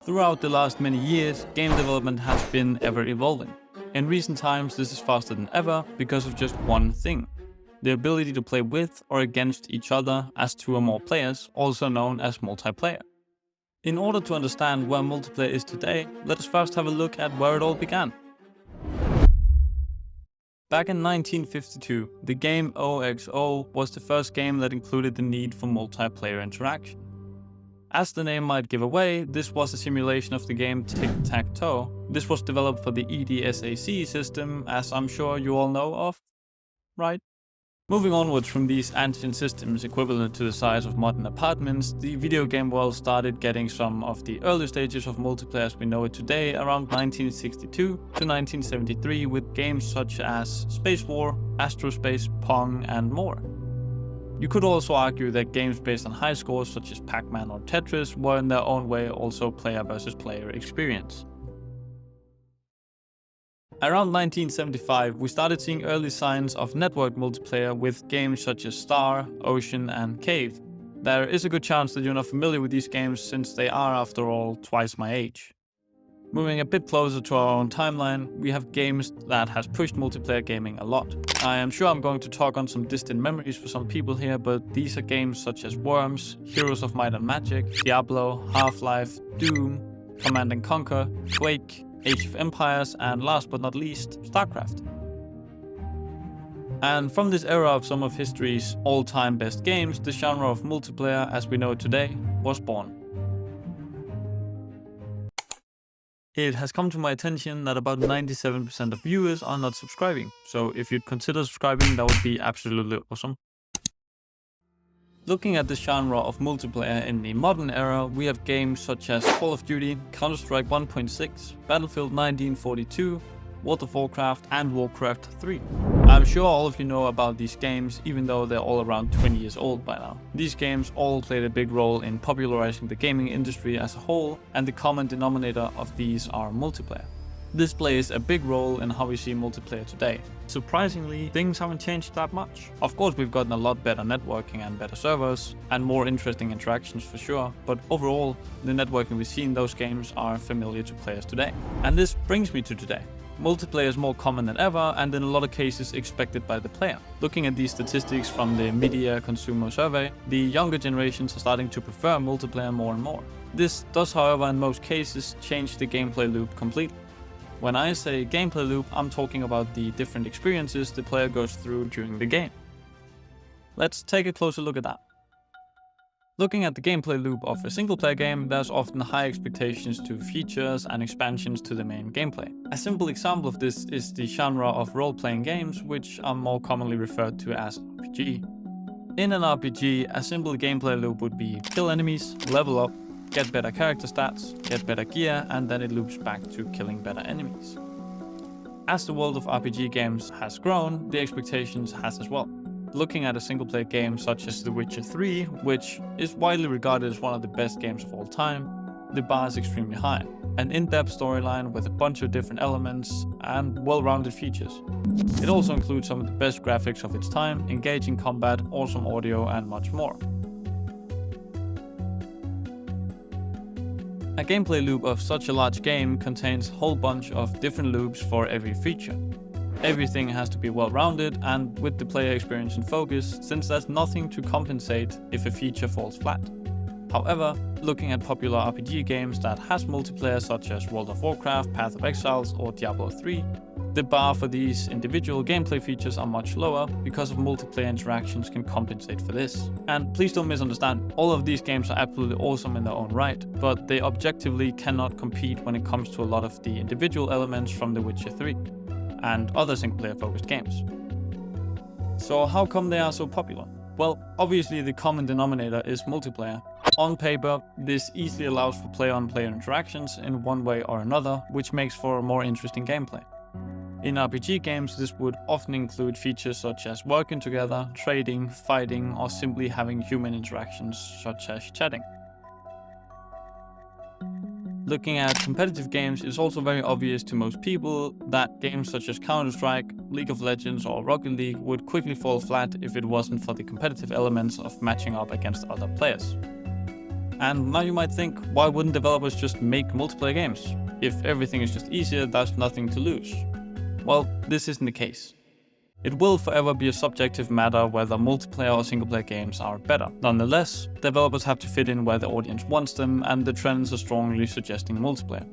Throughout the last many years, game development has been ever evolving. In recent times, this is faster than ever because of just one thing: the ability to play with or against each other as two or more players, also known as multiplayer. In order to understand where multiplayer is today, let us first have a look at where it all began. Back in 1952, the game OXO was the first game that included the need for multiplayer interaction. As the name might give away, this was a simulation of the game Tic-Tac-Toe. This was developed for the EDSAC system, as I'm sure you all know of, right? Moving onwards from these ancient systems equivalent to the size of modern apartments, the video game world started getting some of the early stages of multiplayer as we know it today around 1962 to 1973 with games such as Space War, Astrospace, Pong and more. You could also argue that games based on high scores such as Pac-Man or Tetris were in their own way also player versus player experience. Around 1975, we started seeing early signs of network multiplayer with games such as Star, Ocean and Cave. There is a good chance that you're not familiar with these games since they are, after all, twice my age. Moving a bit closer to our own timeline, we have games that has pushed multiplayer gaming a lot. I am sure I'm going to talk on some distant memories for some people here, but these are games such as Worms, Heroes of Might and Magic, Diablo, Half-Life, Doom, Command & Conquer, Quake, Age of Empires, and last but not least, StarCraft. And from this era of some of history's all-time best games, the genre of multiplayer as we know it today was born. It has come to my attention that about 97% of viewers are not subscribing, so if you'd consider subscribing, that would be absolutely awesome. Looking at the genre of multiplayer in the modern era, we have games such as Call of Duty, Counter-Strike 1.6, Battlefield 1942, World of Warcraft and Warcraft 3. I'm sure all of you know about these games, even though they're all around 20 years old by now. These games all played a big role in popularizing the gaming industry as a whole, and the common denominator of these are multiplayer. This plays a big role in how we see multiplayer today. Surprisingly, things haven't changed that much. Of course, we've gotten a lot better networking and better servers, and more interesting interactions for sure, but overall, the networking we see in those games are familiar to players today. And this brings me to today. Multiplayer is more common than ever and in a lot of cases expected by the player. Looking at these statistics from the Media Consumer Survey, the younger generations are starting to prefer multiplayer more and more. This does, however, in most cases change the gameplay loop completely. When I say gameplay loop, I'm talking about the different experiences the player goes through during the game. Let's take a closer look at that. Looking at the gameplay loop of a single-player game, there's often high expectations to features and expansions to the main gameplay. A simple example of this is the genre of role-playing games, which are more commonly referred to as RPG. In an RPG, a simple gameplay loop would be kill enemies, level up, get better character stats, get better gear, and then it loops back to killing better enemies. As the world of RPG games has grown, the expectations has as well. Looking at a single-player game such as The Witcher 3, which is widely regarded as one of the best games of all time, the bar is extremely high. An in-depth storyline with a bunch of different elements and well-rounded features. It also includes some of the best graphics of its time, engaging combat, awesome audio and much more. A gameplay loop of such a large game contains a whole bunch of different loops for every feature. Everything has to be well-rounded and with the player experience in focus, since there's nothing to compensate if a feature falls flat. However, looking at popular RPG games that has multiplayer such as World of Warcraft, Path of Exiles or Diablo 3, the bar for these individual gameplay features are much lower because of multiplayer interactions can compensate for this. And please don't misunderstand, all of these games are absolutely awesome in their own right, but they objectively cannot compete when it comes to a lot of the individual elements from The Witcher 3. And other single-player focused games. So how come they are so popular? Well, obviously the common denominator is multiplayer. On paper, this easily allows for player-on-player interactions in one way or another, which makes for a more interesting gameplay. In RPG games, this would often include features such as working together, trading, fighting, or simply having human interactions such as chatting. Looking at competitive games, it's also very obvious to most people that games such as Counter-Strike, League of Legends or Rocket League would quickly fall flat if it wasn't for the competitive elements of matching up against other players. And now you might think, why wouldn't developers just make multiplayer games? If everything is just easier, there's nothing to lose. Well, this isn't the case. It will forever be a subjective matter whether multiplayer or single-player games are better. Nonetheless, developers have to fit in where the audience wants them, and the trends are strongly suggesting multiplayer.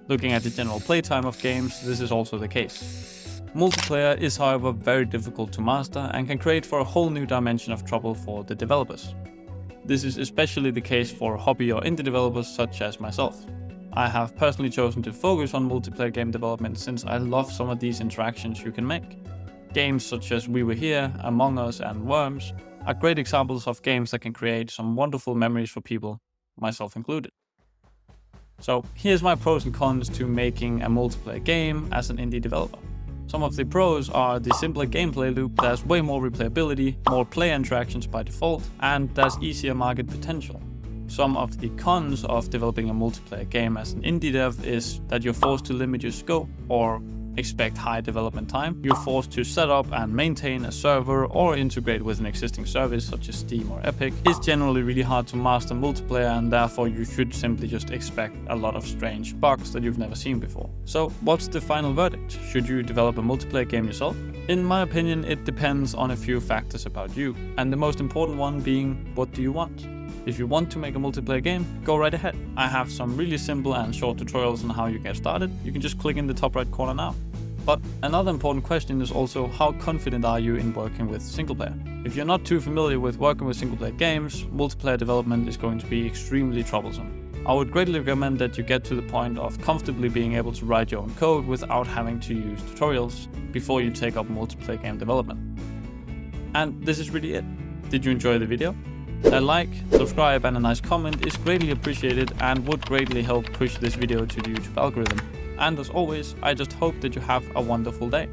Looking at the general playtime of games, this is also the case. Multiplayer is, however, very difficult to master and can create for a whole new dimension of trouble for the developers. This is especially the case for hobby or indie developers such as myself. I have personally chosen to focus on multiplayer game development since I love some of these interactions you can make. Games such as We Were Here, Among Us and Worms are great examples of games that can create some wonderful memories for people, myself included. So here's my pros and cons to making a multiplayer game as an indie developer. Some of the pros are the simpler gameplay loop, there's way more replayability, more player interactions by default, and there's easier market potential. Some of the cons of developing a multiplayer game as an indie dev is that you're forced to limit your scope or expect high development time. You're forced to set up and maintain a server or integrate with an existing service such as Steam or Epic. It's generally really hard to master multiplayer, and therefore you should simply just expect a lot of strange bugs that you've never seen before. So what's the final verdict? Should you develop a multiplayer game yourself? In my opinion, it depends on a few factors about you, and the most important one being, what do you want? If you want to make a multiplayer game, go right ahead. I have some really simple and short tutorials on how you get started. You can just click in the top right corner now. But another important question is also, how confident are you in working with single player? If you're not too familiar with working with single player games, multiplayer development is going to be extremely troublesome. I would greatly recommend that you get to the point of comfortably being able to write your own code without having to use tutorials before you take up multiplayer game development. And this is really it. Did you enjoy the video? A like, subscribe and a nice comment is greatly appreciated and would greatly help push this video to the YouTube algorithm. And as always, I just hope that you have a wonderful day.